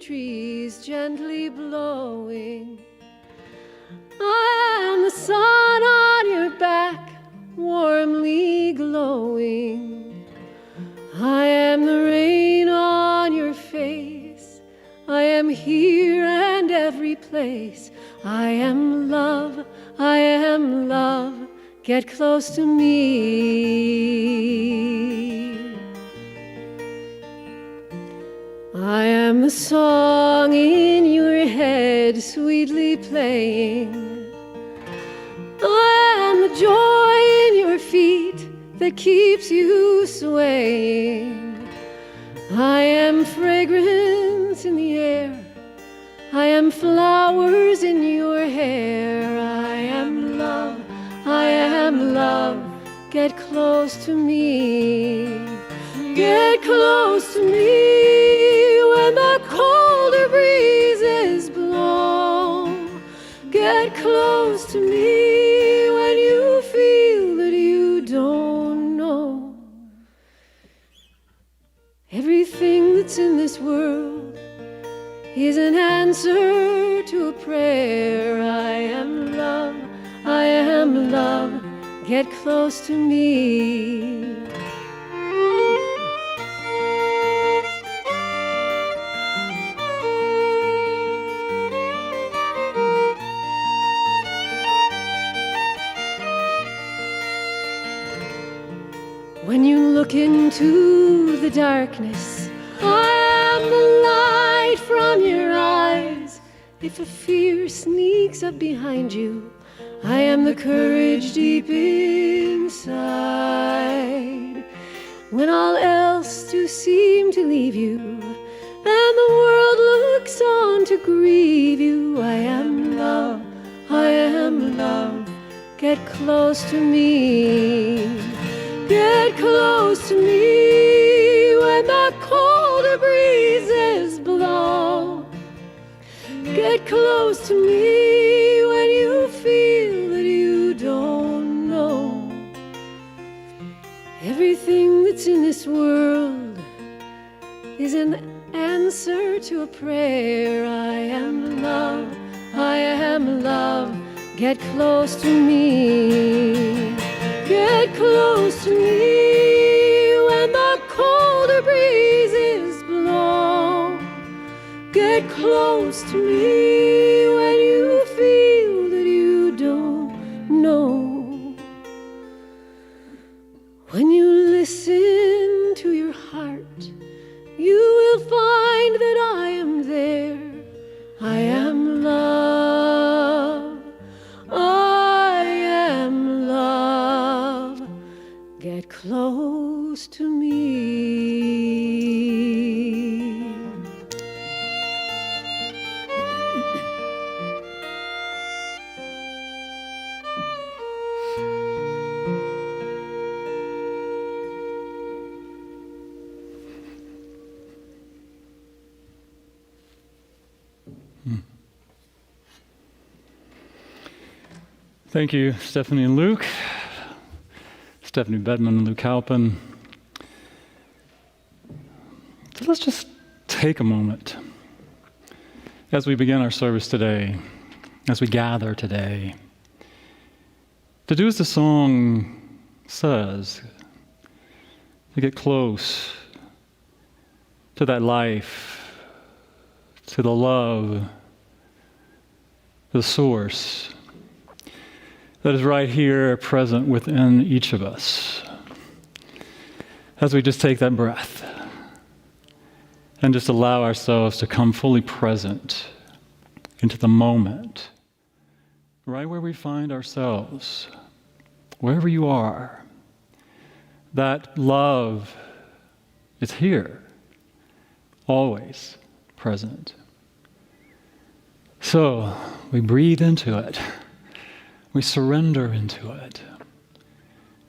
trees gently blowing. I am the sun on your back, warmly glowing. I am the rain on your face. I am here and every place. I am love, I am love. Get close to me. I am the song in your head sweetly playing. I am the joy in your feet that keeps you swaying. I am fragrance in the air. I am flowers in your hair. I am love, I am love. Get close to me. Get close to me when the colder breezes blow. Get close to me when you feel that you don't know. Everything that's in this world is an answer to a prayer. I am love, I am love. Get close to me. When you look into the darkness, I am the light from your eyes. If a fear sneaks up behind you, I am the courage deep inside. When all else do seem to leave you, and the world looks on to grieve you, I am love, I am love. Get close to me. Get close to me when the colder breezes blow. Get close to me when you feel that you don't know. Everything that's in this world is an answer to a prayer. I am love, I am love. Get close to me. Get close to me when the colder breezes blow. Get close to me when you feel that you don't know. When you listen to your heart, you will find that I am there. I am love, I am love. Get close to me. Thank you, Stephanie and Luke. Stephanie Bedman and Luke Halpin. So let's just take a moment as we begin our service today, as we gather today, to do as the song says, to get close to that life, to the love, the source that is right here present within each of us. As we just take that breath and just allow ourselves to come fully present into the moment, right where we find ourselves, wherever you are, that love is here, always present. So we breathe into it. We surrender into it.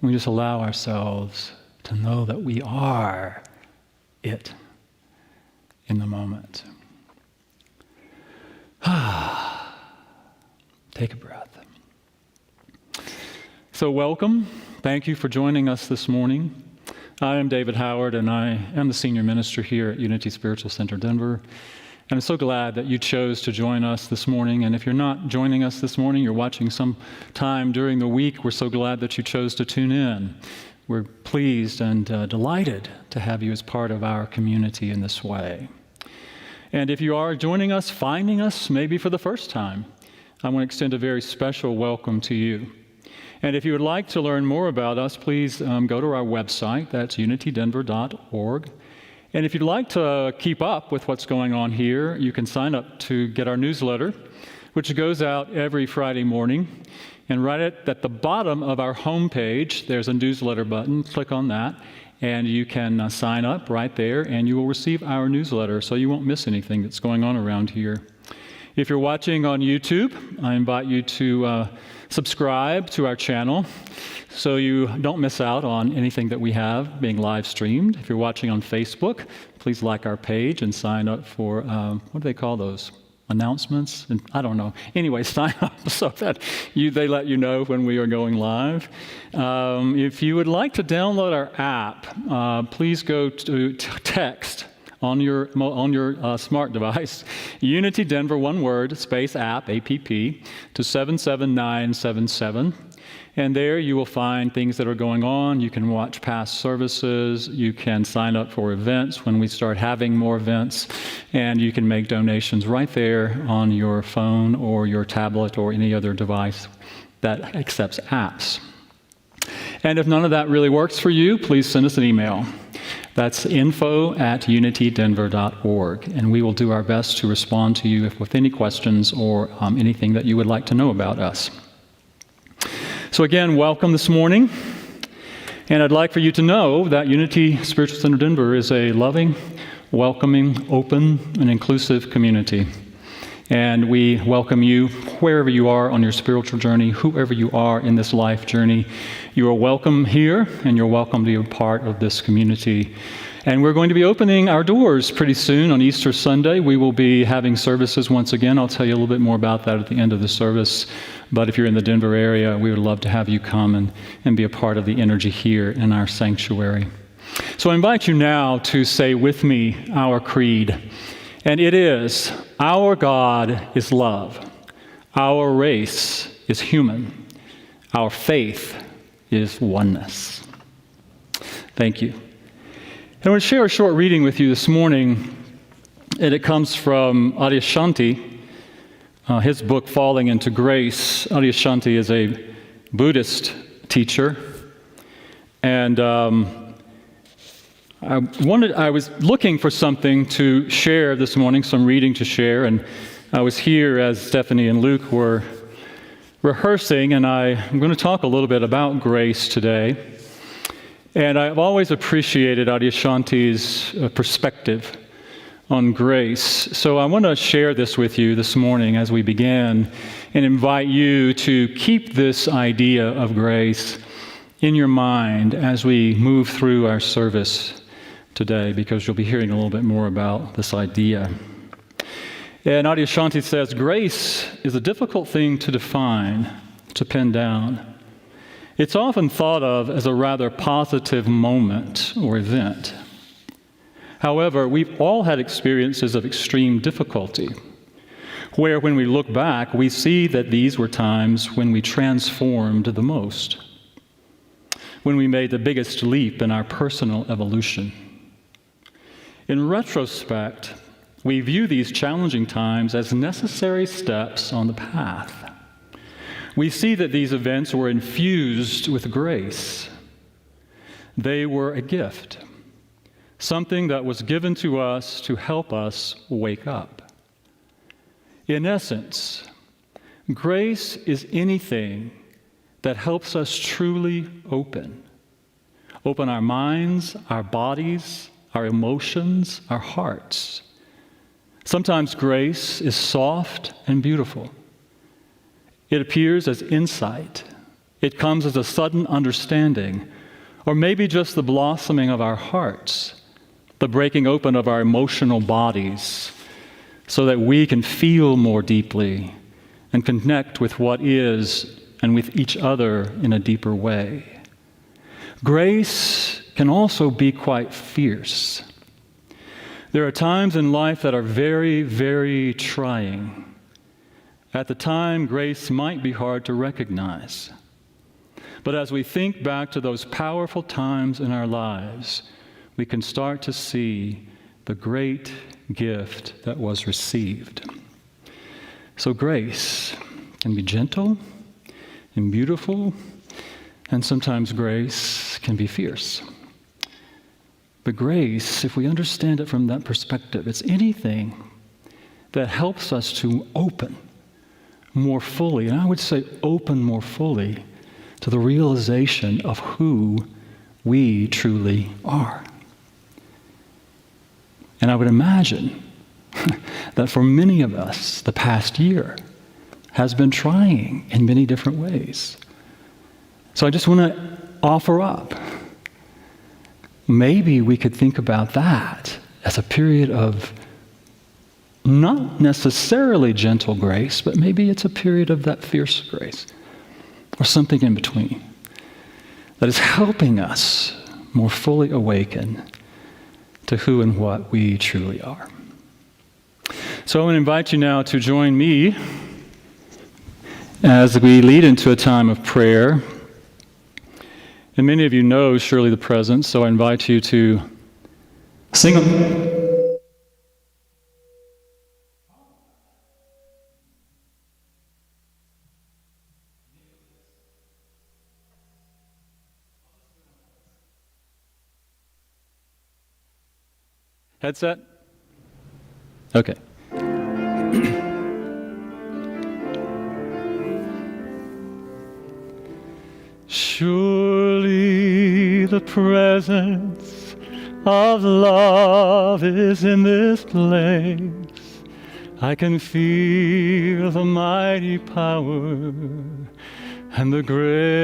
We just allow ourselves to know that we are it in the moment. Take a breath. So welcome. Thank you for joining us this morning. I am David Howard, and I am the senior minister here at Unity Spiritual Center Denver. And I'm so glad that you chose to join us this morning. And if you're not joining us this morning, you're watching some time during the week, we're so glad that you chose to tune in. We're pleased and delighted to have you as part of our community in this way. And if you are joining us, finding us maybe for the first time, I want to extend a very special welcome to you. And if you would like to learn more about us, please go to our website. That's unitydenver.org. And if you'd like to keep up with what's going on here, you can sign up to get our newsletter, which goes out every Friday morning. And right at the bottom of our homepage, there's a newsletter button. Click on that, and you can sign up right there, and you will receive our newsletter, so you won't miss anything that's going on around here. If you're watching on YouTube, I invite you to subscribe to our channel so you don't miss out on anything that we have being live streamed. If you're watching on Facebook, please like our page and sign up for, what do they call those? Announcements? And I don't know. Anyway, sign up so that they let you know when we are going live. If you would like to download our app, please go to text on your smart device, Unity Denver, one word, space app, APP, to 77977. And there you will find things that are going on. You can watch past services. You can sign up for events when we start having more events. And you can make donations right there on your phone or your tablet or any other device that accepts apps. And if none of that really works for you, please send us an email. That's info@unitydenver.org, and we will do our best to respond to you with any questions or anything that you would like to know about us. So again, welcome this morning, and I'd like for you to know that Unity Spiritual Center Denver is a loving, welcoming, open, and inclusive community. And we welcome you wherever you are on your spiritual journey, whoever you are in this life journey. You are welcome here, and you're welcome to be a part of this community. And we're going to be opening our doors pretty soon on Easter Sunday. We will be having services once again. I'll tell you a little bit more about that at the end of the service. But if you're in the Denver area, we would love to have you come and be a part of the energy here in our sanctuary. So I invite you now to say with me our creed. And it is, our God is love. Our race is human. Our faith is oneness. Thank you. I want to share a short reading with you this morning, and it comes from Adyashanti, his book, Falling into Grace. Adyashanti is a Buddhist teacher, and I was looking for something to share this morning, some reading to share, and I was here as Stephanie and Luke were rehearsing, and I'm going to talk a little bit about grace today. And I've always appreciated Adyashanti's perspective on grace. So I want to share this with you this morning as we begin and invite you to keep this idea of grace in your mind as we move through our service today, because you'll be hearing a little bit more about this idea. And Adyashanti says, grace is a difficult thing to define, to pin down. It's often thought of as a rather positive moment or event. However, we've all had experiences of extreme difficulty, where when we look back, we see that these were times when we transformed the most, when we made the biggest leap in our personal evolution. In retrospect, we view these challenging times as necessary steps on the path. We see that these events were infused with grace. They were a gift, something that was given to us to help us wake up. In essence, grace is anything that helps us truly open our minds, our bodies, our emotions, our hearts. Sometimes grace is soft and beautiful. It appears as insight. It comes as a sudden understanding, or maybe just the blossoming of our hearts, the breaking open of our emotional bodies, so that we can feel more deeply and connect with what is and with each other in a deeper way. Grace can also be quite fierce. There are times in life that are very, very trying. At the time, grace might be hard to recognize. But as we think back to those powerful times in our lives, we can start to see the great gift that was received. So grace can be gentle and beautiful, and sometimes grace can be fierce. But grace, if we understand it from that perspective, it's anything that helps us to open more fully, and I would say open more fully to the realization of who we truly are. And I would imagine that for many of us, the past year has been trying in many different ways. So I just want to offer up. Maybe we could think about that as a period of not necessarily gentle grace, but maybe it's a period of that fierce grace, or something in between, that is helping us more fully awaken to who and what we truly are. So I want to invite you now to join me as we lead into a time of prayer. And many of you know surely the presence, so I invite you to sing them. Headset? Okay. Surely the presence of love is in this place. I can feel the mighty power and the grace.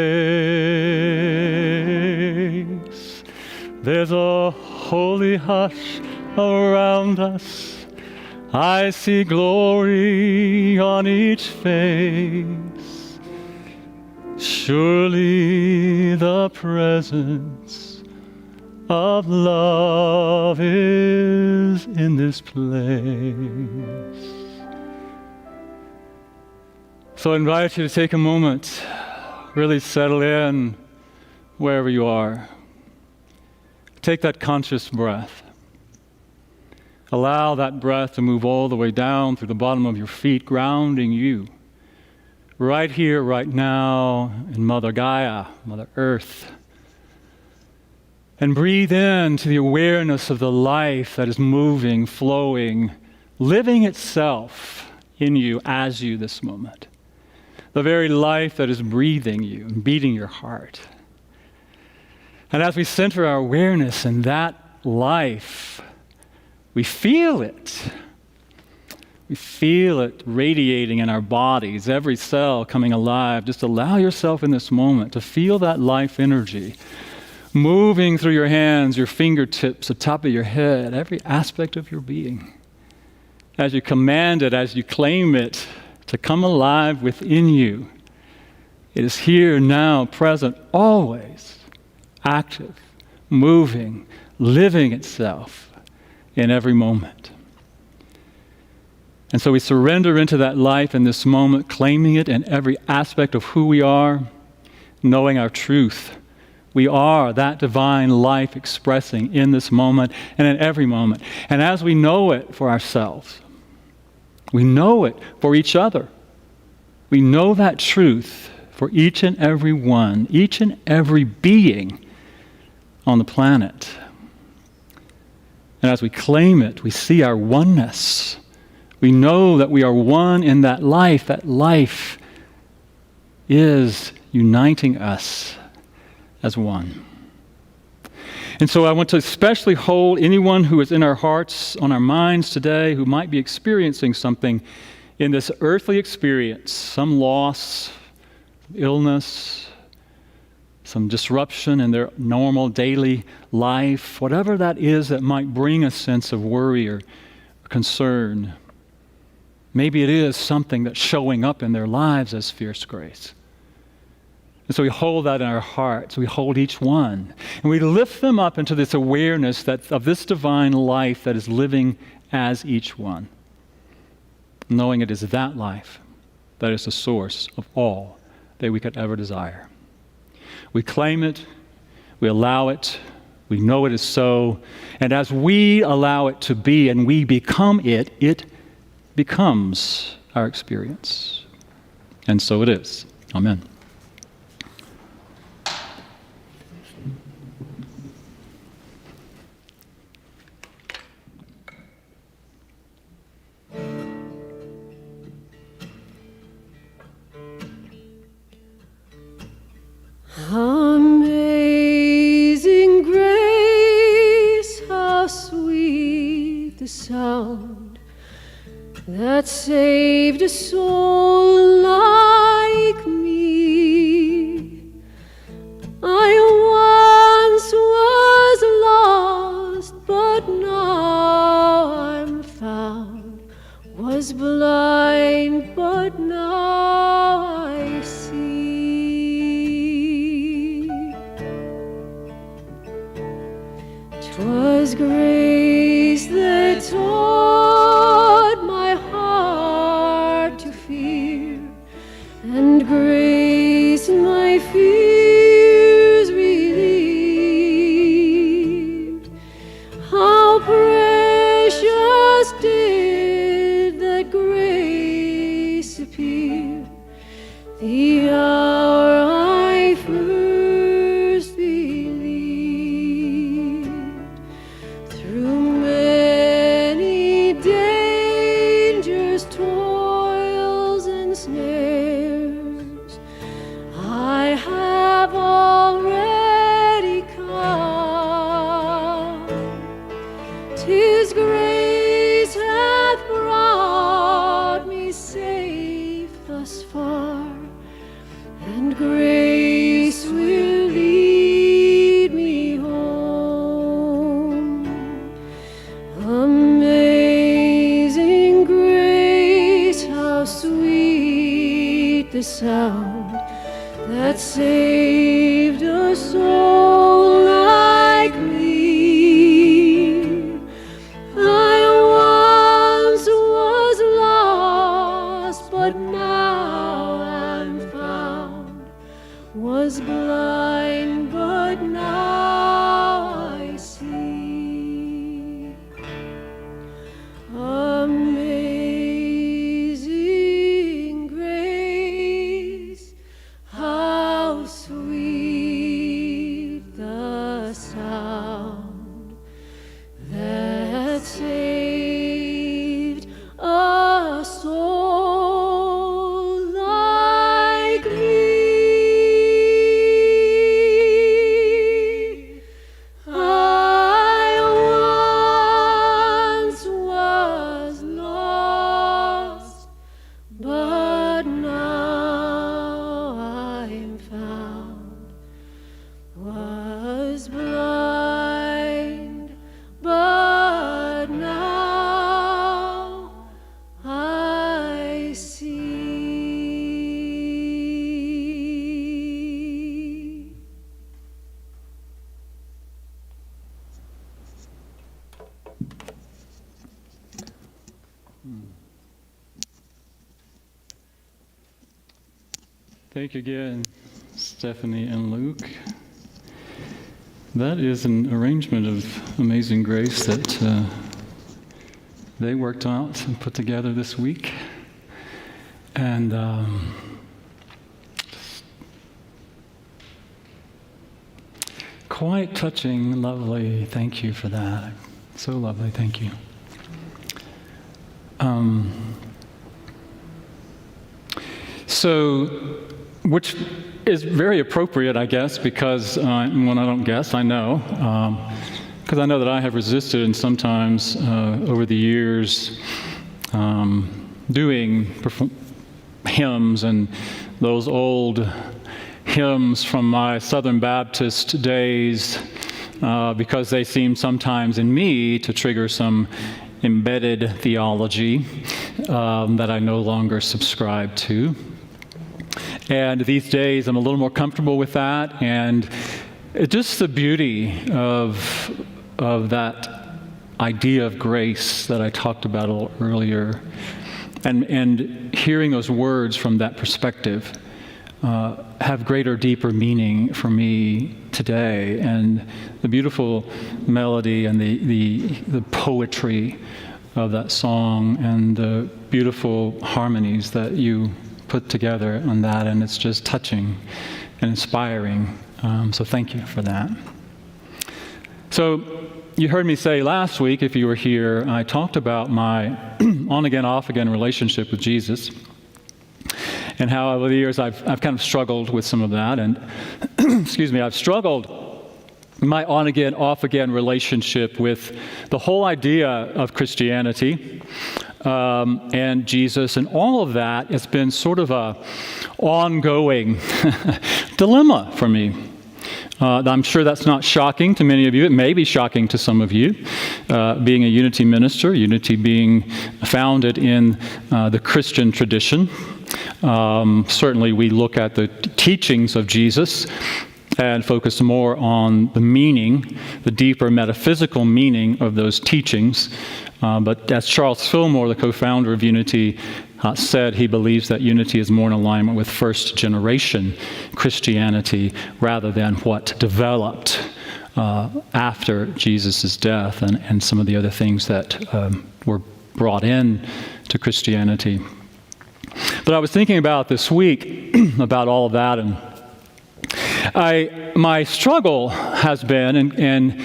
There's a holy hush around us. I see glory on each face. Surely the presence of love is in this place. So I invite you to take a moment, really settle in wherever you are. Take that conscious breath. Allow that breath to move all the way down through the bottom of your feet, grounding you right here, right now, in Mother Gaia, Mother Earth. And breathe into the awareness of the life that is moving, flowing, living itself in you as you this moment. The very life that is breathing you and beating your heart. And as we center our awareness in that life, we feel it. We feel it radiating in our bodies, every cell coming alive. Just allow yourself in this moment to feel that life energy moving through your hands, your fingertips, the top of your head, every aspect of your being. As you command it, as you claim it to come alive within you, it is here, now, present, always, active, moving, living itself in every moment. And so we surrender into that life in this moment, claiming it in every aspect of who we are, knowing our truth. We are that divine life expressing in this moment and in every moment. And as we know it for ourselves, we know it for each other. We know that truth for each and every one, each and every being on the planet. And as we claim it, we see our oneness. We know that we are one in that life. That life is uniting us as one. And so I want to especially hold anyone who is in our hearts, on our minds today, who might be experiencing something in this earthly experience, some loss, illness, some disruption in their normal daily life, whatever that is that might bring a sense of worry or concern. Maybe it is something that's showing up in their lives as fierce grace. And so we hold that in our hearts. We hold each one. And we lift them up into this awareness that of this divine life that is living as each one, knowing it is that life that is the source of all that we could ever desire. We claim it, we allow it, we know it is so, and as we allow it to be and we become it, it becomes our experience. And so it is. Amen. Amazing grace, how sweet the sound that saved a soul like me. I once was lost, but now I'm found, was blind, but now I see. 'Twas grace that taught my heart to fear, and grace my fears relieved. How precious did that grace appear the hour I first believed. Through many dangers, toils, and snares, I have already come. 'Tis grace hath brought me safe thus far, and grace will lead me home. Amazing grace, how sweet the sound that saved a soul like me. I once was lost, but now I'm found, was blind, but now I see. Amazing grace, how sweet the sound that saved a soul like me. I once was lost, but now I'm found, was blind, but now I see. Thank you again, Stephanie and Luke. That is an arrangement of Amazing Grace that they worked out and put together this week. And quite touching, lovely. Thank you for that. So lovely, thank you. Which is very appropriate, I guess, because, when I don't guess, I know, because I know that I have resisted and sometimes over the years doing hymns and those old hymns from my Southern Baptist days because they seem sometimes in me to trigger some embedded theology that I no longer subscribe to. And these days, I'm a little more comfortable with that. And it's just the beauty of that idea of grace that I talked about a little earlier. And hearing those words from that perspective have greater, deeper meaning for me today. And the beautiful melody and the poetry of that song and the beautiful harmonies that you put together on that, and it's just touching and inspiring. So thank you for that. So you heard me say last week, if you were here, I talked about my on-again, off-again relationship with Jesus, and how over the years I've kind of struggled with some of that. And excuse me, I've struggled my on-again, off-again relationship with the whole idea of Christianity and Jesus, and all of that has been sort of a ongoing dilemma for me. I'm sure that's not shocking to many of you. It may be shocking to some of you, being a Unity minister, Unity being founded in the Christian tradition. Certainly we look at the teachings of Jesus and focus more on the meaning, the deeper metaphysical meaning of those teachings. But as Charles Fillmore, the co-founder of Unity, said, he believes that Unity is more in alignment with first generation Christianity rather than what developed after Jesus' death and some of the other things that were brought in to Christianity. But I was thinking about this week about all of that, and my struggle has been, and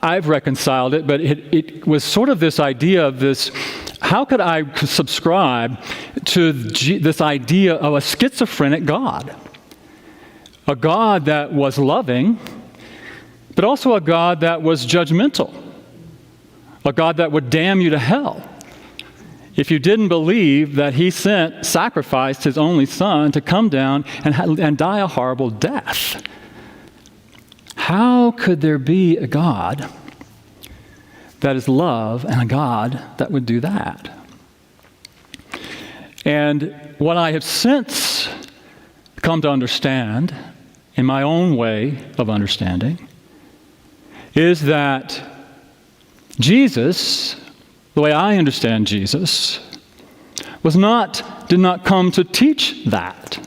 I've reconciled it, but it was sort of this idea of this, how could I subscribe to this idea of a schizophrenic God? A God that was loving, but also a God that was judgmental. A God that would damn you to hell if you didn't believe that he sacrificed his only son to come down and die a horrible death. How could there be a God that is love and a God that would do that? And what I have since come to understand, in my own way of understanding, is that Jesus, the way I understand Jesus, did not come to teach that.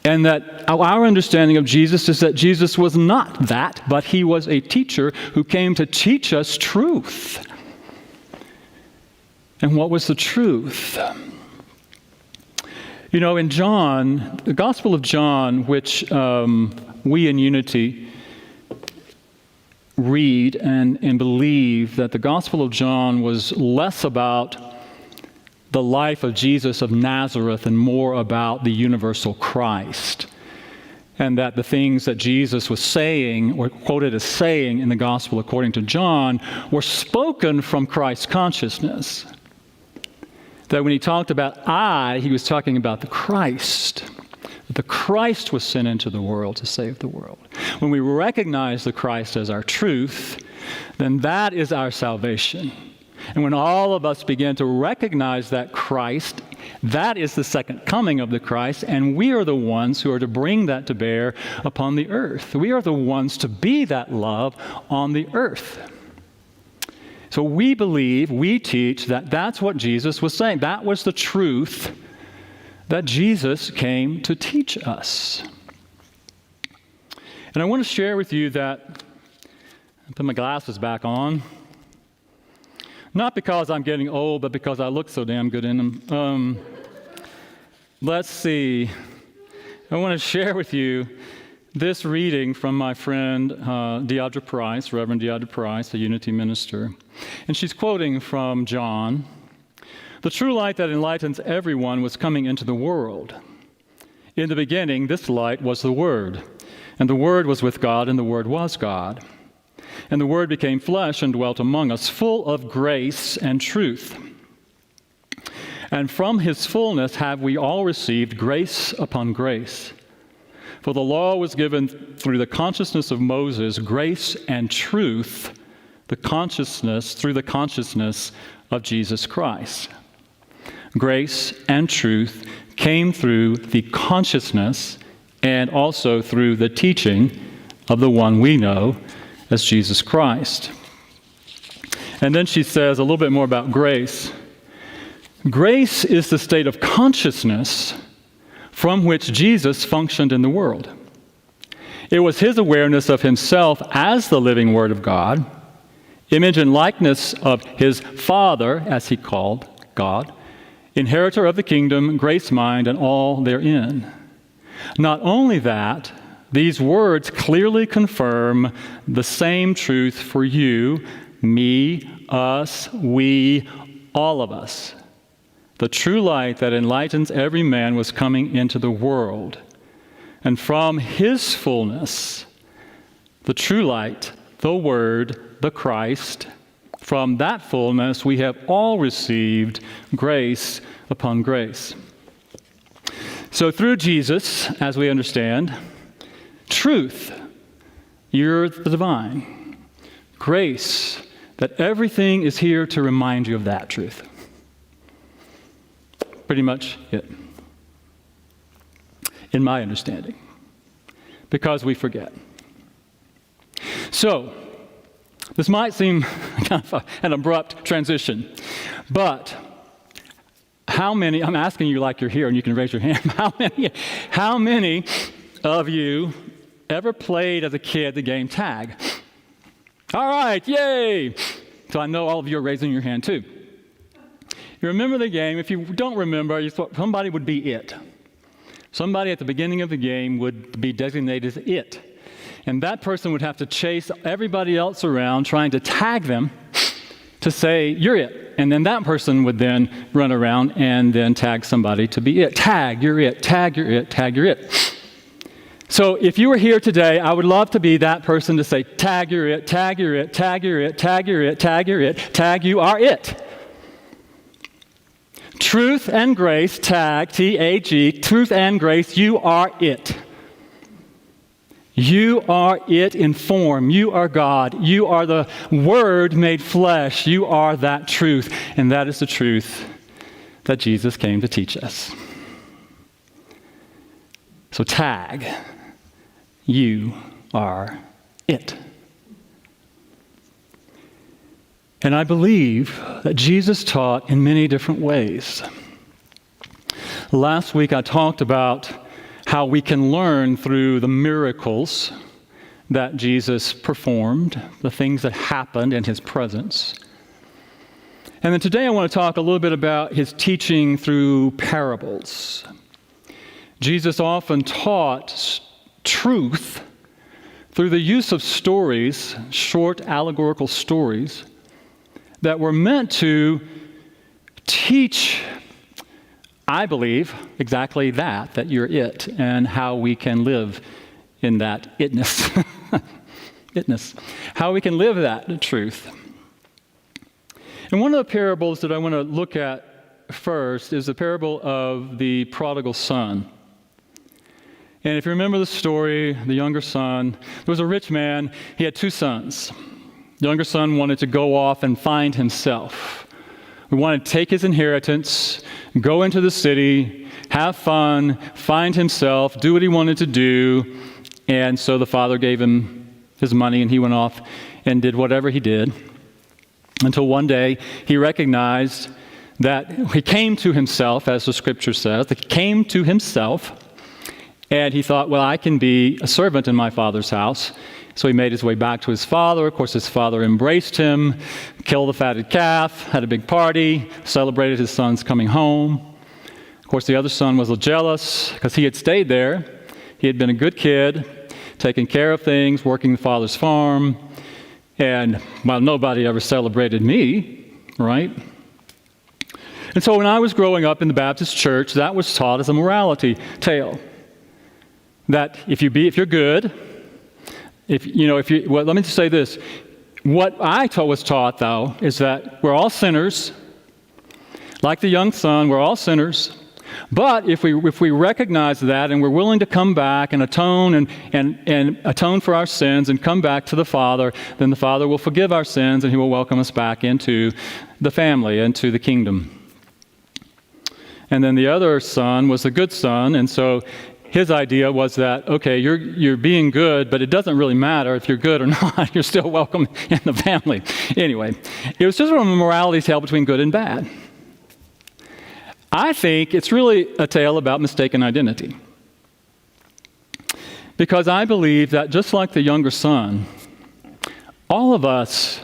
And that our understanding of Jesus is that Jesus was not that, but he was a teacher who came to teach us truth. And what was the truth? You know, in John, the Gospel of John, which we in Unity read and believe that the Gospel of John was less about the life of Jesus of Nazareth and more about the universal Christ. And that the things that Jesus was saying, or quoted as saying in the Gospel according to John, were spoken from Christ's consciousness. That when he talked about I, he was talking about the Christ. The Christ was sent into the world to save the world. When we recognize the Christ as our truth, then that is our salvation. And when all of us begin to recognize that Christ, that is the second coming of the Christ, and we are the ones who are to bring that to bear upon the earth. We are the ones to be that love on the earth. So we believe, we teach that that's what Jesus was saying. That was the truth that Jesus came to teach us. And I want to share with you that, I put my glasses back on, not because I'm getting old, but because I look so damn good in them. Let's see. I want to share with you this reading from my friend Deidre Price, Reverend Deidre Price, a Unity minister. And she's quoting from John. The true light that enlightens everyone was coming into the world. In the beginning, this light was the Word. And the Word was with God, and the Word was God. And the Word became flesh and dwelt among us, full of grace and truth. And from his fullness have we all received grace upon grace. For the law was given through the consciousness of Moses, grace and truth, through the consciousness of Jesus Christ. Grace and truth came through the consciousness and also through the teaching of the one we know as Jesus Christ. And then she says a little bit more about grace. Grace is the state of consciousness from which Jesus functioned in the world. It was his awareness of himself as the living Word of God, image and likeness of his Father, as he called God, inheritor of the kingdom, grace mind, and all therein. Not only that, these words clearly confirm the same truth for you, me, us, we, all of us. The true light that enlightens every man was coming into the world. And from his fullness, the true light, the Word, the Christ, from that fullness we have all received grace upon grace. So through Jesus, as we understand, truth, you're the divine. Grace, that everything is here to remind you of that truth. Pretty much it, in my understanding, because we forget. So, this might seem kind of an abrupt transition, but how many, I'm asking you like you're here and you can raise your hand, how many of you ever played as a kid the game tag? All right, yay! So I know all of you are raising your hand too. You remember the game. If you don't remember, you thought somebody would be it. Somebody at the beginning of the game would be designated as it. And that person would have to chase everybody else around trying to tag them to say, you're it. And then that person would then run around and then tag somebody to be it. Tag, you're it. Tag, you're it. Tag, you're it. So if you were here today, I would love to be that person to say, tag, you're it. Tag, you're it. Tag, you're it. Tag, you're it. Tag, you're it. Tag, you are it. Truth and grace, tag, T-A-G, truth and grace, you are it. You are it in form. You are God. You are the Word made flesh. You are that truth. And that is the truth that Jesus came to teach us. So tag, you are it. And I believe that Jesus taught in many different ways. Last week I talked about how we can learn through the miracles that Jesus performed, the things that happened in his presence. And then today I want to talk a little bit about his teaching through parables. Jesus often taught truth through the use of stories, short allegorical stories, that were meant to teach, I believe, exactly that you're it, and how we can live in that itness. Itness. How we can live that truth. And one of the parables that I want to look at first is the parable of the Prodigal Son. And if you remember the story, the younger son, there was a rich man, he had two sons. The younger son wanted to go off and find himself. He wanted to take his inheritance, go into the city, have fun, find himself, do what he wanted to do. And so the father gave him his money and he went off and did whatever he did. Until one day he recognized that he came to himself, as the scripture says, that he came to himself. And he thought, well, I can be a servant in my father's house. So he made his way back to his father. Of course, his father embraced him, killed the fatted calf, had a big party, celebrated his son's coming home. Of course, the other son was jealous because he had stayed there. He had been a good kid, taking care of things, working the father's farm. And, well, nobody ever celebrated me, right? And so when I was growing up in the Baptist church, that was taught as a morality tale. That if you're good, let me just say this. What I was taught, though, is that we're all sinners. Like the young son, we're all sinners. But if we recognize that and we're willing to come back and atone and atone for our sins and come back to the Father, then the Father will forgive our sins and he will welcome us back into the family, into the kingdom. And then the other son was a good son, and so his idea was that, okay, you're being good, but it doesn't really matter if you're good or not. You're still welcome in the family. Anyway, it was just sort of a morality tale between good and bad. I think it's really a tale about mistaken identity. Because I believe that just like the younger son, all of us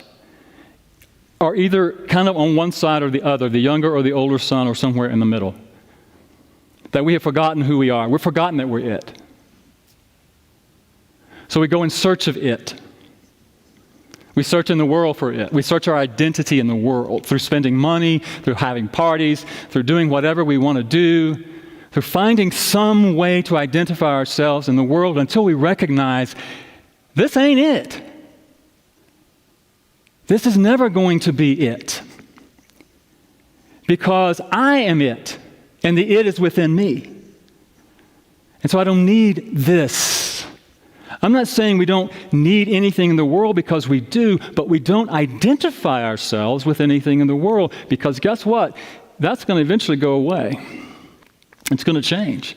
are either kind of on one side or the other, the younger or the older son, or somewhere in the middle. That we have forgotten who we are. We've forgotten that we're it. So we go in search of it. We search in the world for it. We search our identity in the world through spending money, through having parties, through doing whatever we want to do, through finding some way to identify ourselves in the world until we recognize this ain't it. This is never going to be it. Because I am it. And the it is within me. And so I don't need this. I'm not saying we don't need anything in the world, because we do, but we don't identify ourselves with anything in the world, because guess what? That's going to eventually go away. It's going to change.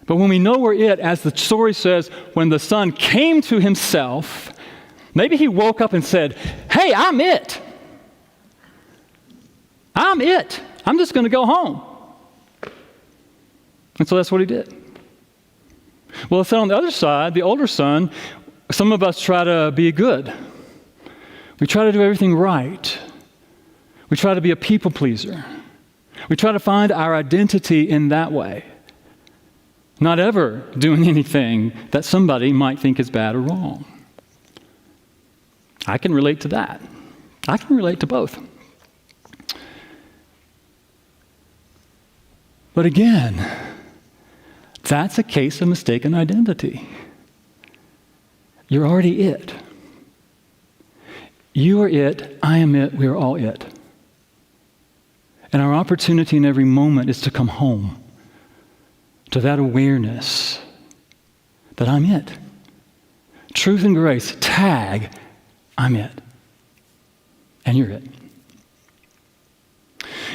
But when we know we're it, as the story says, when the son came to himself, maybe he woke up and said, hey, I'm it. I'm it. I'm just going to go home. And so that's what he did. Well, so on the other side, the older son, some of us try to be good. We try to do everything right. We try to be a people pleaser. We try to find our identity in that way. Not ever doing anything that somebody might think is bad or wrong. I can relate to that. I can relate to both. But again, that's a case of mistaken identity. You're already it. You are it, I am it, we are all it. And our opportunity in every moment is to come home to that awareness that I'm it. Truth and grace, tag, I'm it. And you're it.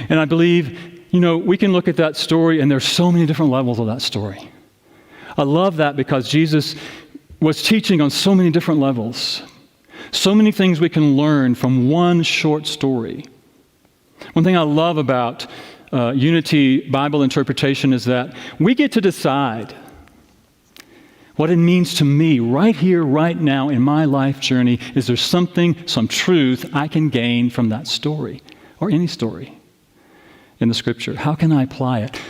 And I believe, we can look at that story, and there's so many different levels of that story. I love that because Jesus was teaching on so many different levels. So many things we can learn from one short story. One thing I love about Unity Bible interpretation is that we get to decide what it means to me right here, right now in my life journey. Is there something, some truth I can gain from that story or any story in the Scripture? How can I apply it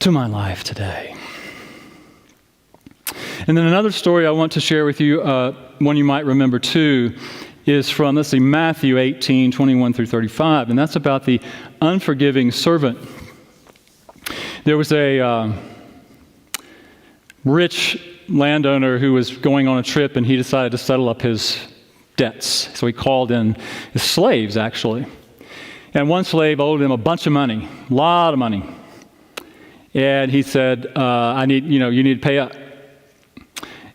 to my life today? And then another story I want to share with you, one you might remember too, is from, Matthew 18, 21 through 35, and that's about the unforgiving servant. There was a rich landowner who was going on a trip, and he decided to settle up his debts. So he called in his slaves, actually. And one slave owed him a bunch of money, a lot of money. And he said, you need to pay up.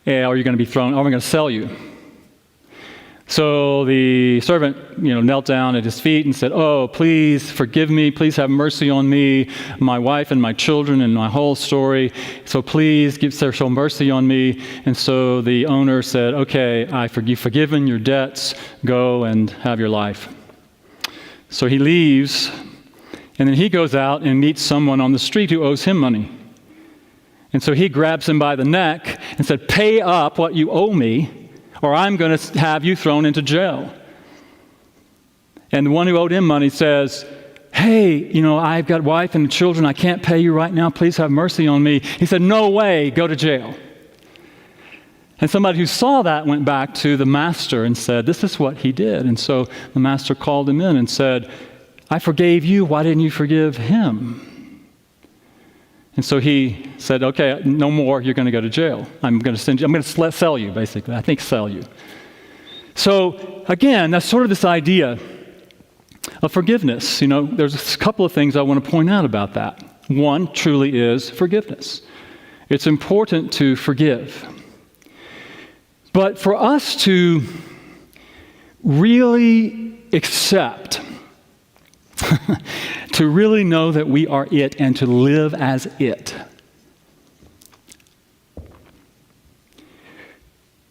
Or you're going to be thrown, or I'm going to sell you. So the servant, knelt down at his feet and said, oh, please forgive me. Please have mercy on me, my wife and my children and my whole story. So please show mercy on me. And so the owner said, okay, you've forgiven your debts. Go and have your life. So he leaves, and then he goes out and meets someone on the street who owes him money. And so he grabs him by the neck and said, pay up what you owe me, or I'm going to have you thrown into jail. And the one who owed him money says, hey, I've got a wife and children. I can't pay you right now. Please have mercy on me. He said, no way, go to jail. And somebody who saw that went back to the master and said, this is what he did. And so the master called him in and said, I forgave you. Why didn't you forgive him? And so he said, okay, no more. You're going to go to jail. I'm going to sell you, basically. I think sell you. So again, that's sort of this idea of forgiveness. There's a couple of things I want to point out about that. One truly is forgiveness. It's important to forgive. But for us to really accept to really know that we are it and to live as it.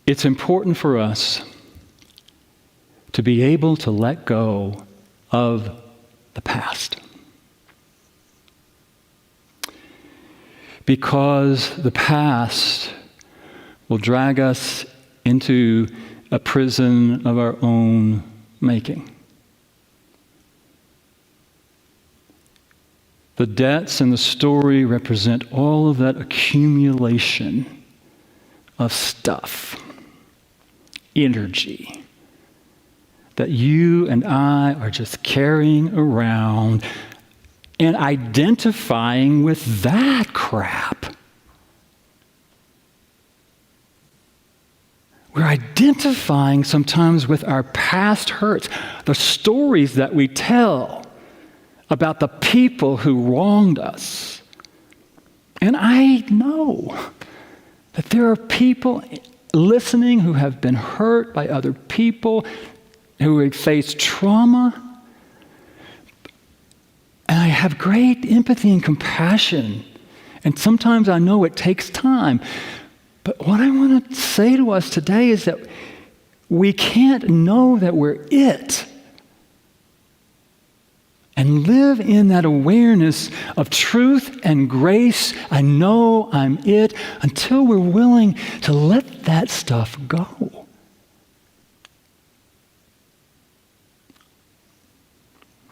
It's important for us to be able to let go of the past. Because the past will drag us into a prison of our own making. The debts in the story represent all of that accumulation of stuff, energy, that you and I are just carrying around and identifying with that crap. We're identifying sometimes with our past hurts, the stories that we tell about the people who wronged us. And I know that there are people listening who have been hurt by other people, who have faced trauma. And I have great empathy and compassion. And sometimes I know it takes time. But what I want to say to us today is that we can't know that we're it and live in that awareness of truth and grace. I know I'm it, until we're willing to let that stuff go.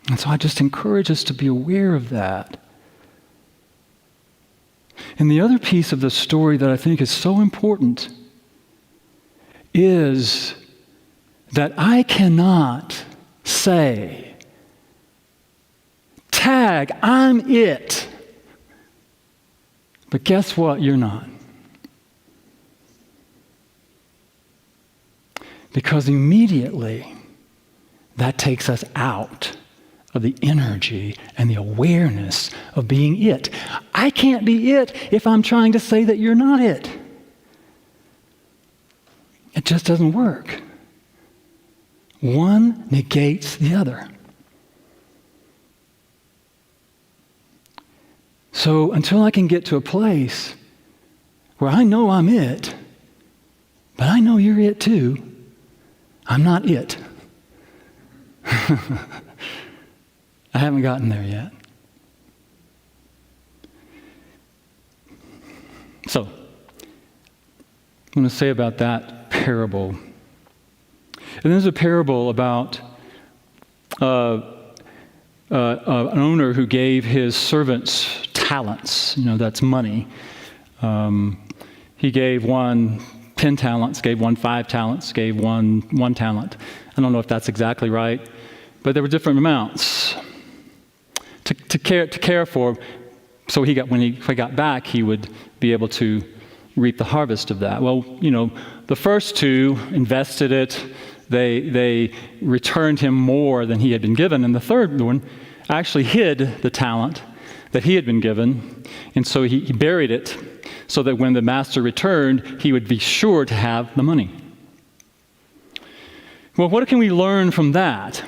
And so I just encourage us to be aware of that. And the other piece of the story that I think is so important is that I cannot say, tag, I'm it. But guess what? You're not. Because immediately that takes us out of the energy and the awareness of being it. I can't be it if I'm trying to say that you're not it. It just doesn't work. One negates the other. So until I can get to a place where I know I'm it, but I know you're it too, I'm not it. I haven't gotten there yet. So, I'm going to say about that parable. And there's a parable about an owner who gave his servants talents. That's money. He gave one 10 talents, gave one 5 talents, gave one 1 talent. I don't know if that's exactly right, but there were different amounts to care for. So when he got back, he would be able to reap the harvest of that. Well, the first 2 invested it. They returned him more than he had been given. And the third one actually hid the talent that he had been given. And so he buried it so that when the master returned, he would be sure to have the money. Well, what can we learn from that?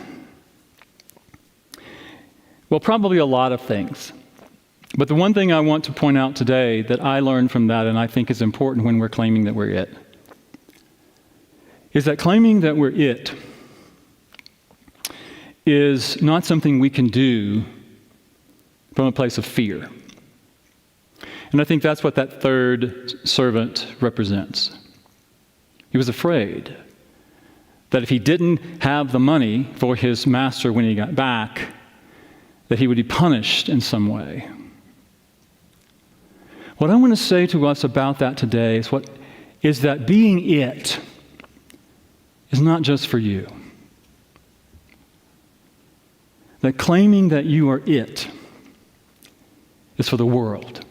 Well, probably a lot of things. But the one thing I want to point out today that I learned from that, and I think is important when we're claiming that we're it, is that claiming that we're it is not something we can do from a place of fear. And I think that's what that third servant represents. He was afraid that if he didn't have the money for his master when he got back, that he would be punished in some way. What I want to say to us about that today is that being it is not just for you. That claiming that you are it is for the world.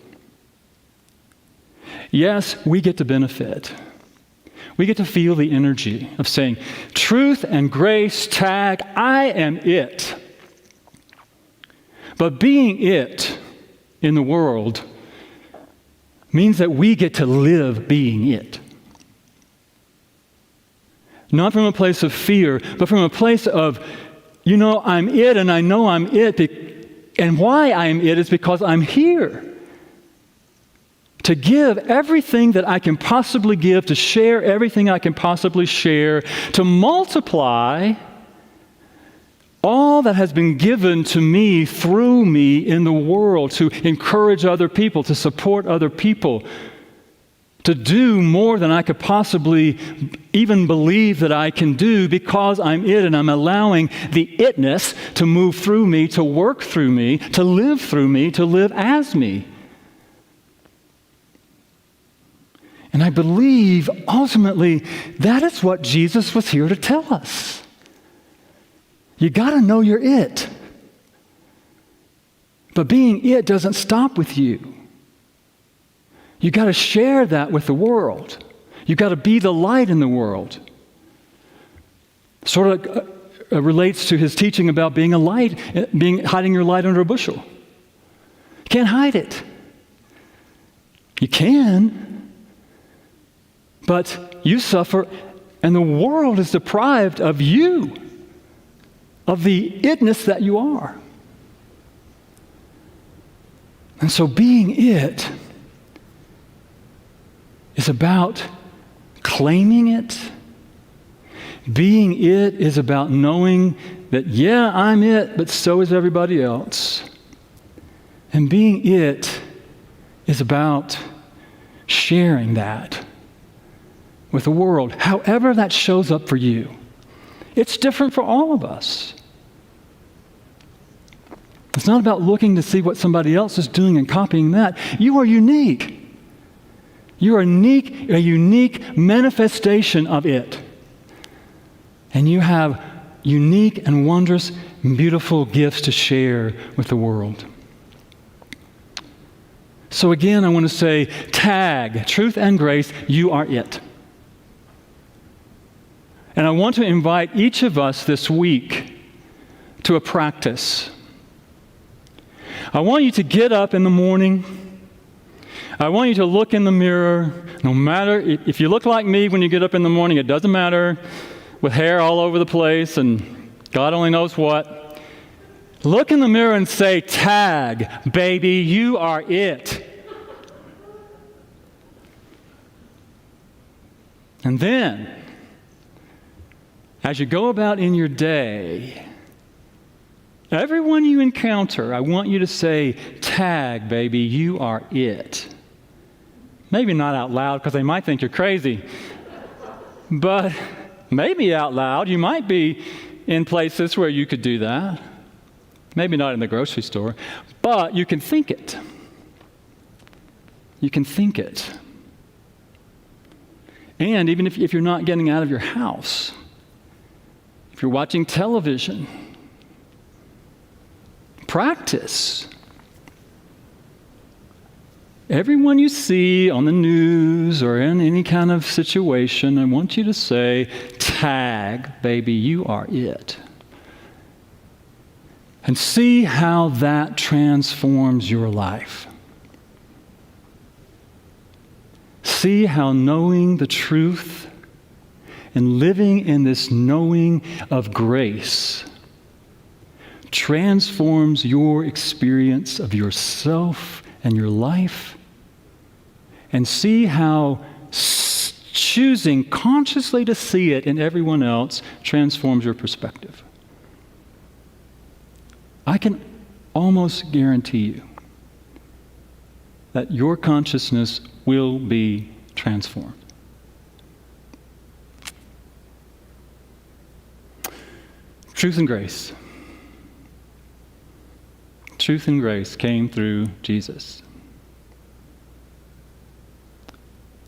Yes, we get to benefit. We get to feel the energy of saying, truth and grace, tag, I am it. But being it in the world means that we get to live being it. Not from a place of fear, but from a place of I'm it, and I know I'm it. And why I'm it is because I'm here to give everything that I can possibly give, to share everything I can possibly share, to multiply all that has been given to me through me in the world, to encourage other people, to support other people, to do more than I could possibly even believe that I can do, because I'm it, and I'm allowing the itness to move through me, to work through me, to live through me, to live as me. And I believe, ultimately, that is what Jesus was here to tell us. You got to know you're it. But being it doesn't stop with you. You got to share that with the world. You got to be the light in the world. Sort of relates to his teaching about being a light, hiding your light under a bushel. You can't hide it. You can. But you suffer, and the world is deprived of you, of the itness that you are. And so being it is about claiming it. Being it is about knowing that, yeah, I'm it, but so is everybody else. And being it is about sharing that with the world, however that shows up for you. It's different for all of us. It's not about looking to see what somebody else is doing and copying that. You are unique. You are a unique manifestation of it. And you have unique and wondrous and beautiful gifts to share with the world. So again, I want to say, tag, truth and grace, you are it. And I want to invite each of us this week to a practice. I want you to get up in the morning. I want you to look in the mirror. No matter, if you look like me when you get up in the morning, it doesn't matter, with hair all over the place and God only knows what. Look in the mirror and say, tag, baby, you are it. And then, as you go about in your day, everyone you encounter, I want you to say, tag, baby, you are it. Maybe not out loud, because they might think you're crazy. But maybe out loud. You might be in places where you could do that. Maybe not in the grocery store. But you can think it. You can think it. And even if you're not getting out of your house, if you're watching television, practice. Everyone you see on the news or in any kind of situation, I want you to say, tag, baby, you are it. And see how that transforms your life. See how knowing the truth and living in this knowing of grace transforms your experience of yourself and your life. And see how choosing consciously to see it in everyone else transforms your perspective. I can almost guarantee you that your consciousness will be transformed. Truth and grace. Truth and grace came through Jesus.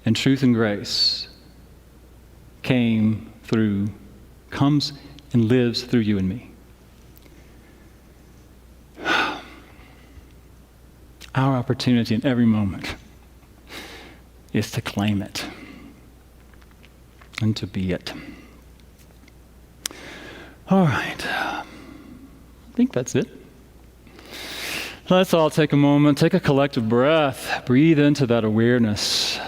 And truth and grace comes and lives through you and me. Our opportunity in every moment is to claim it and to be it. All right. I think that's it. Let's all take a moment, take a collective breath, breathe into that awareness.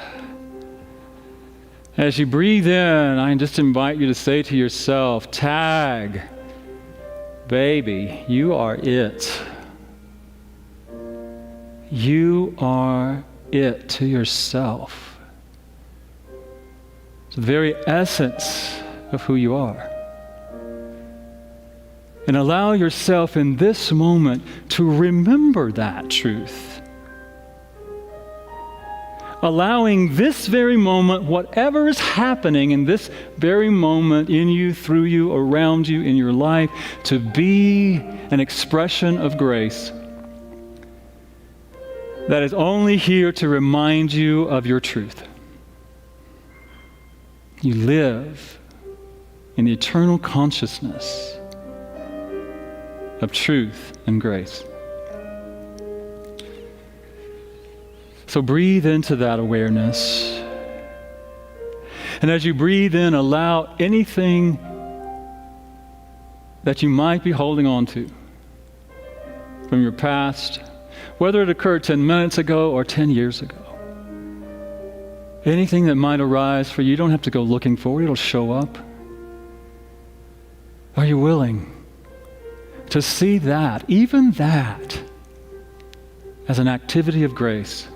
As you breathe in, I just invite you to say to yourself, tag, Baby, you are it. You are it to yourself. It's the very essence of who you are. And allow yourself in this moment to remember that truth. Allowing this very moment, whatever is happening in this very moment, in you, through you, around you, in your life, to be an expression of grace that is only here to remind you of your truth. You live in the eternal consciousness of truth and grace. So breathe into that awareness. And as you breathe in, allow anything that you might be holding on to from your past, whether it occurred 10 minutes ago or 10 years ago. Anything that might arise for you, you don't have to go looking for it, it'll show up. Are you willing to see that, even that, as an activity of grace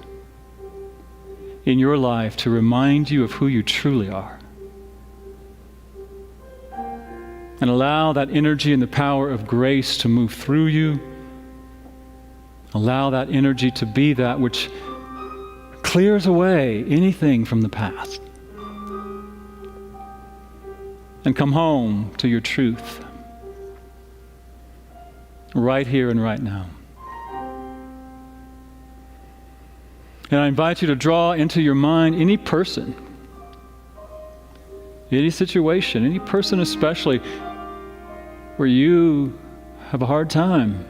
in your life to remind you of who you truly are? And allow that energy and the power of grace to move through you. Allow that energy to be that which clears away anything from the past. And come home to your truth. Right here and right now. And I invite you to draw into your mind any person, any situation, any person especially, where you have a hard time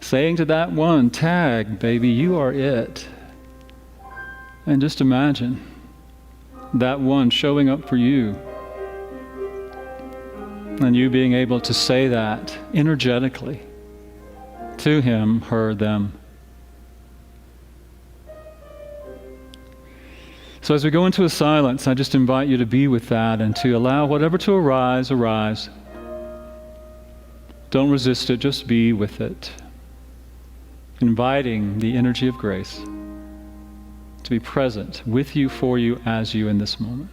saying to that one, tag, baby, you are it. And just imagine that one showing up for you. And you being able to say that energetically to him, her, them. So as we go into a silence, I just invite you to be with that and to allow whatever to arise. Don't resist it, just be with it. Inviting the energy of grace to be present with you, for you, as you in this moment.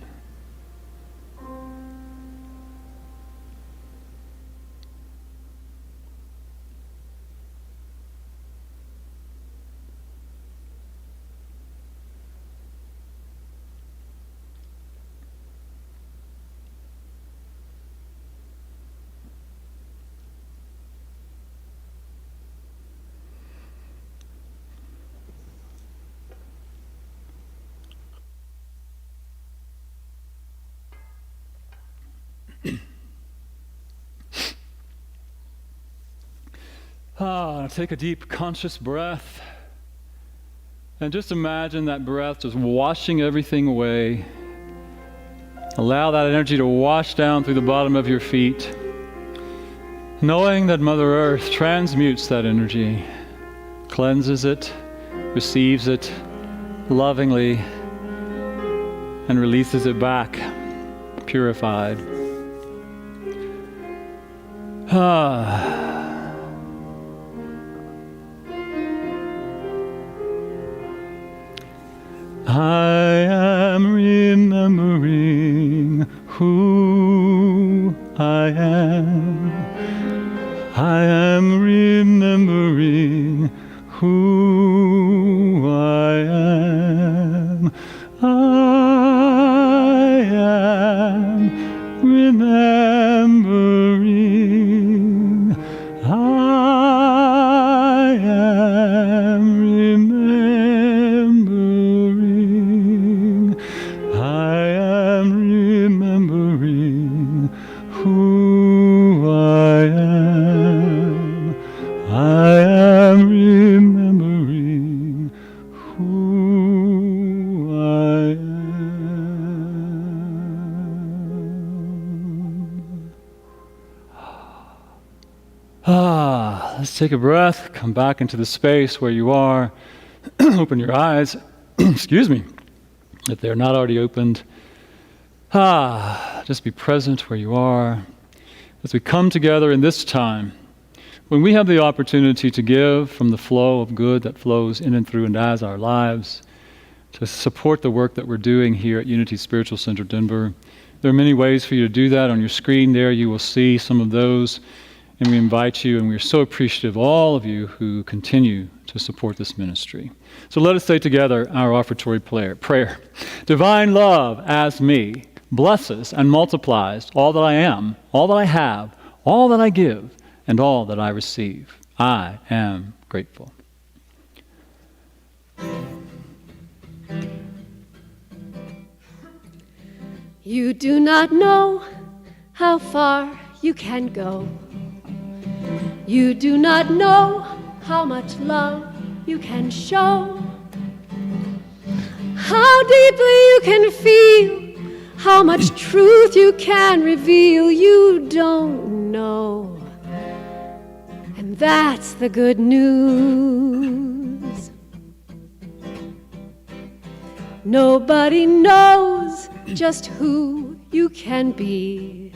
Take a deep conscious breath and just imagine that breath just washing everything away. Allow that energy to wash down through the bottom of your feet, knowing that Mother Earth transmutes that energy, cleanses it, receives it lovingly, and releases it back, purified. I am remembering who I am. I am remembering who I am. I am remembering. I am remembering. I am remembering who I am. I am remembering who I am. Let's take a breath. Come back into the space where you are. Open your eyes. Excuse me, if they're not already opened. Just be present where you are. as we come together in this time, when we have the opportunity to give from the flow of good that flows in and through and as our lives, to support the work that we're doing here at Unity Spiritual Center Denver. There are many ways for you to do that. On your screen there, you will see some of those. And we invite you, and we're so appreciative of all of you who continue to support this ministry. So let us say together our offertory prayer. Divine love as me blesses and multiplies all that I am, all that I have, all that I give, and all that I receive. I am grateful. You do not know how far you can go. You do not know how much love you can show. How deeply you can feel, how much truth you can reveal. You don't know. And that's the good news. Nobody knows just who you can be.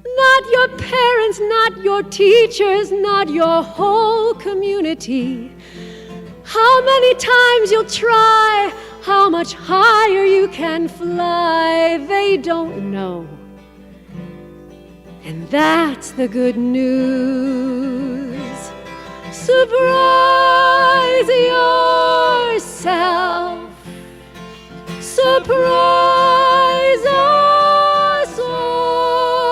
Not your parents, not your teachers, not your whole community. How many times you'll try, how much higher you can fly, they don't know. And that's the good news. Surprise yourself. Surprise us all.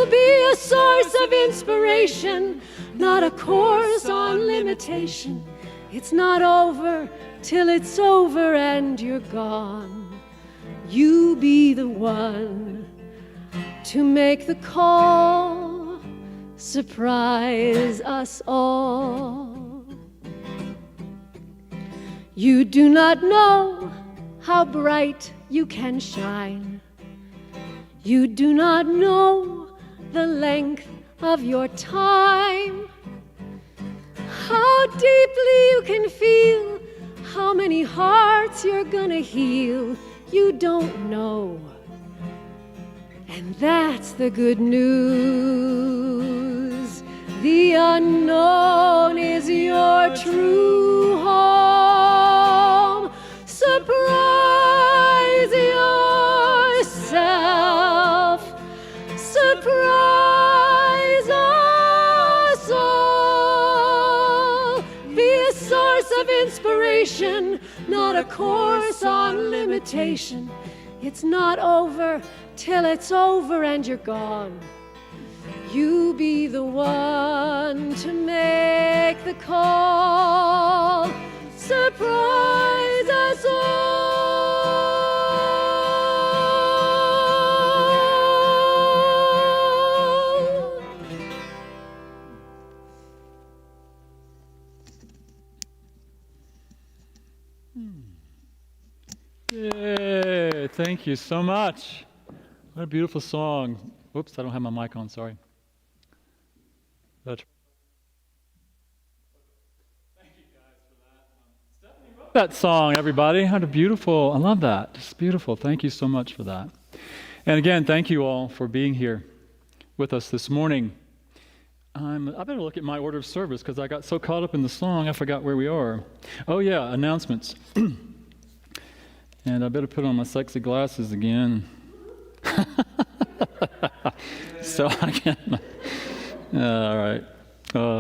Be a source of inspiration, not a course on limitation. It's not over till it's over and you're gone. You be the one to make the call. Surprise us all. You do not know how bright you can shine. You do not know the length of your time. How deeply you can feel, how many hearts you're gonna heal. You don't know. And that's the good news. The unknown is your true home. Surprise yourself. Surprise us all. Be a source of inspiration, not a course on limitation. It's not over till it's over and you're gone. You be the one to make the call. Surprise us all. Yay, thank you so much. What a beautiful song. Whoops, I don't have my mic on, sorry. Thank you guys for that. Stephanie wrote that song, everybody. What a beautiful, I love that. It's beautiful. Thank you so much for that. And again, thank you all for being here with us this morning. I better look at my order of service because I got so caught up in the song, I forgot where we are. Oh yeah, announcements. And I better put on my sexy glasses again. So I can. All right.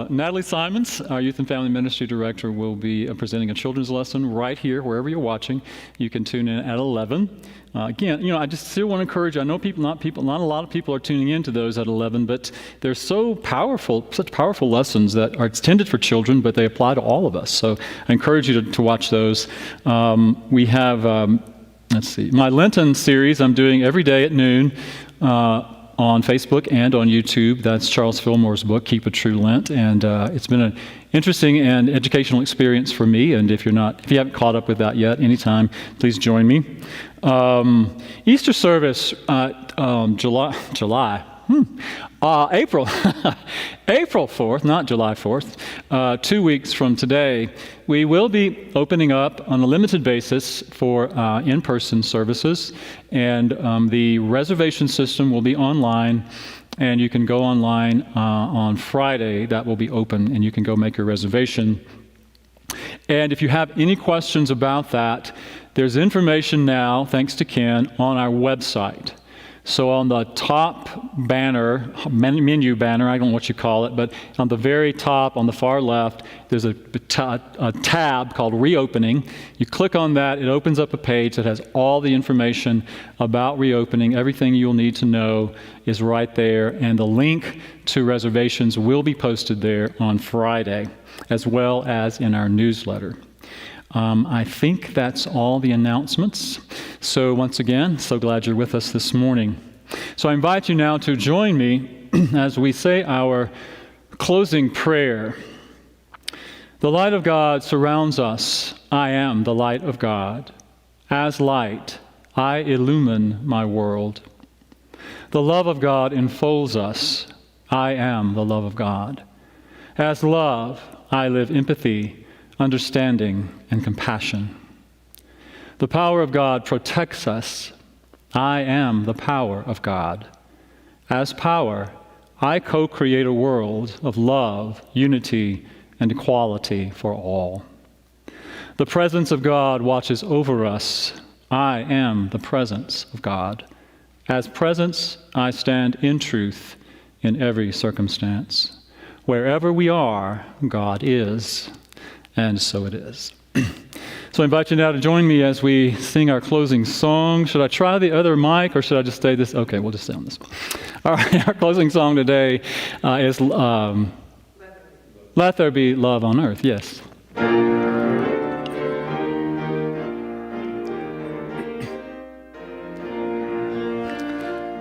Natalie Simons, our Youth and Family Ministry Director, will be presenting a children's lesson right here, wherever you're watching. You can tune in at 11. Again, I just still want to encourage you. I know not a lot of people are tuning in to those at 11, but they're so powerful, such powerful lessons that are intended for children, but they apply to all of us. So I encourage you to watch those. We have, my Lenten series I'm doing every day at noon. On Facebook and on YouTube. That's Charles Fillmore's book, Keep a True Lent, and it's been an interesting and educational experience for me. And if you haven't caught up with that yet, anytime, please join me. Easter service, July April, April 4th, not July 4th, 2 weeks from today, we will be opening up on a limited basis for in-person services, and the reservation system will be online, and you can go online on Friday. That will be open, and you can go make your reservation. And if you have any questions about that, there's information now, thanks to Ken, on our website. So on the top banner, menu banner, I don't know what you call it, but on the very top, on the far left, there's a tab called Reopening. You click on that, it opens up a page that has all the information about reopening. Everything you'll need to know is right there, and the link to reservations will be posted there on Friday, as well as in our newsletter. I think that's all the announcements. So once again, so glad you're with us this morning. So I invite you now to join me as we say our closing prayer. The light of God surrounds us. I am the light of God. As light, I illumine my world. The love of God enfolds us. I am the love of God. As love, I live empathy, understanding, and compassion. The power of God protects us. I am the power of God. As power, I co-create a world of love, unity, and equality for all. The presence of God watches over us. I am the presence of God. As presence, I stand in truth in every circumstance. Wherever we are, God is. And so it is. So I invite you now to join me as we sing our closing song. Should I try the other mic, or should I just stay this? Okay, we'll just stay on this one. All right, our closing song today is Let There Be Love on Earth. Yes.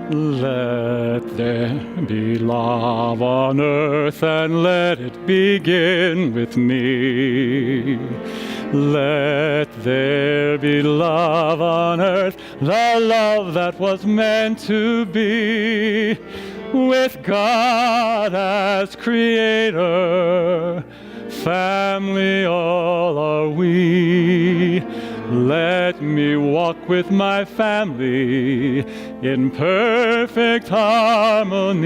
Let there be love on earth, and let it begin with me. Let there be love on earth, the love that was meant to be, with God as creator, family all are we. Let me walk with my family in perfect harmony.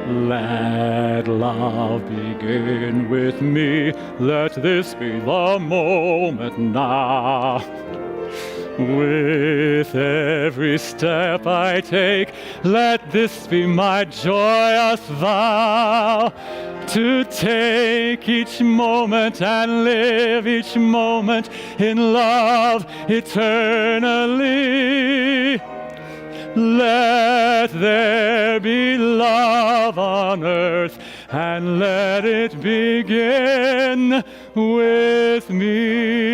Let love begin with me. Let this be the moment now. With every step I take, let this be my joyous vow, to take each moment and live each moment in love eternally. Let there be love on earth, and let it begin with me.